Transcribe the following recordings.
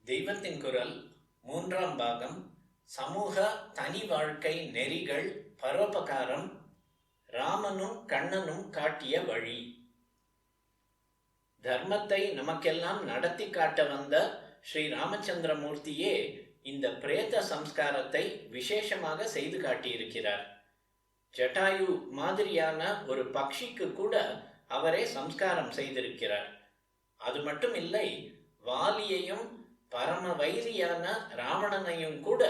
தெய்வத்தின் குரல் 3ஆம் பாகம். சமூக தனி வாழ்க்கை நெறிகள், பரோபகாரம், ராமனும் கண்ணனும் காட்டிய வழி. தர்மத்தை நமக்கெல்லாம் நடத்தி காட்ட வந்த ஸ்ரீ ராமச்சந்திரமூர்த்தியே இந்த பிரேத சம்ஸ்காரத்தை விசேஷமாக செய்து காட்டியிருக்கிறார். ஜட்டாயு மாதிரியான ஒரு பக்ஷிக்கு கூட அவரே சம்ஸ்காரம் செய்திருக்கிறார். அது மட்டும் இல்லை, வாலியையும் பரம வைரியான ராவணனையும் கூட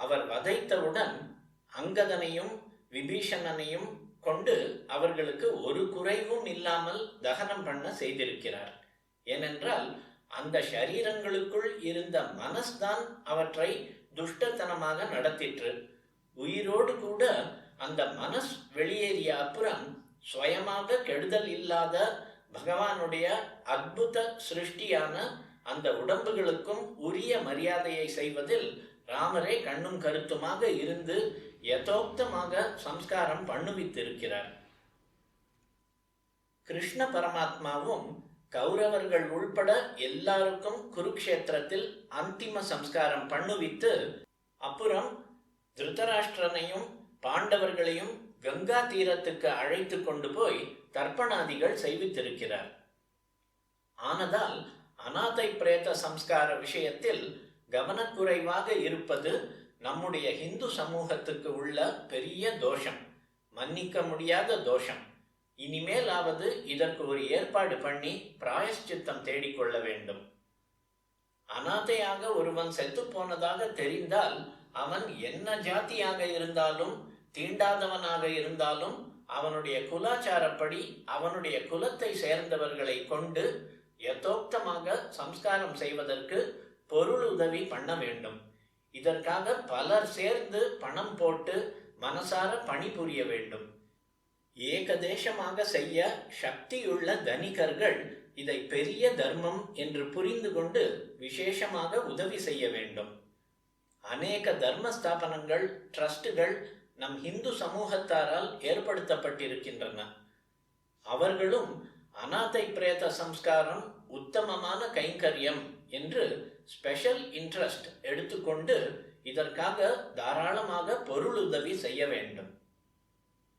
அவர் வதைத்தவுடன் அங்கதனையும் விபீஷணனையும் கொண்டு அவர்களுக்கு ஒரு குறைவும் இல்லாமல் தகனம் பண்ண செய்திருக்கிறார். ஏனென்றால் அந்த ஷரீரங்களுக்குள் இருந்த மனஸ்தான் அவற்றை துஷ்டத்தனமாக நடத்திற்று. உயிரோடு கூட அந்த மனஸ் வெளியேறிய அப்புறம் சுயமாக கெடுதல் இல்லாத பகவானுடைய அற்புத சிருஷ்டியான அந்த உடம்புகளுக்கும் உரிய மரியாதையை செய்வதில் ராமரே கண்ணும் கருத்துமாக இருந்து யதோக்தமாக சம்ஸ்காரம் பண்ணுவித்திருக்கிறார். கிருஷ்ண பரமாத்மாவும் கௌரவர்கள் உள்பட எல்லாருக்கும் குருக்ஷேத்திரத்தில் அந்திம சம்ஸ்காரம் பண்ணுவித்து அப்புறம் திருதராஷ்டிரனையும் பாண்டவர்களையும் கங்கா தீரத்துக்கு அழைத்து கொண்டு போய் தர்ப்பணாதிகள் செய்வித்திருக்கிறார். ஆனதால் அநாதை பிரேத சம்ஸ்கார விஷயத்தில் கவனக்குறைவாக இருப்பது நம்முடைய இந்து சமூகத்துக்கு உள்ள பெரிய தோஷம், மன்னிக்க முடியாத தோஷம். இனிமேலாவது இதற்கு ஒரு ஏற்பாடு பண்ணி பிராயஷ்சித்தம் தேடிக்கொள்ள வேண்டும். அநாதையாக ஒருவன் செத்து போனதாக தெரிந்தால் அவன் என்ன ஜாதியாக இருந்தாலும் தீண்டாதவனாக இருந்தாலும் அவனுடைய குலாச்சாரப்படி அவனுடைய குலத்தை சேர்ந்தவர்களை கொண்டு யதோக்தமாக சம்ஸ்காரம் செய்வதற்கு பொருள் உதவி பண்ண வேண்டும். இதற்காக பலர் சேர்ந்து பணம் போட்டு மனசார பணிபுரிய வேண்டும். ஏகதேசமாக செய்ய சக்தியுள்ள தனிகர்கள் இதை பெரிய தர்மம் என்று புரிந்து கொண்டு விசேஷமாக உதவி செய்ய வேண்டும். அநேக தர்ம ஸ்தாபனங்கள், ட்ரஸ்டுகள் நம் இந்து சமூகத்தாரால் ஏற்படுத்தப்பட்டிருக்கின்றன. அவர்களும் அநாதை பிரேத சம்ஸ்காரம் உத்தமமான கைங்கரியம் என்று ஸ்பெஷல் இன்ட்ரெஸ்ட் எடுத்துக்கொண்டு இதற்காக தாராளமாக பொருளுதவி செய்ய வேண்டும்.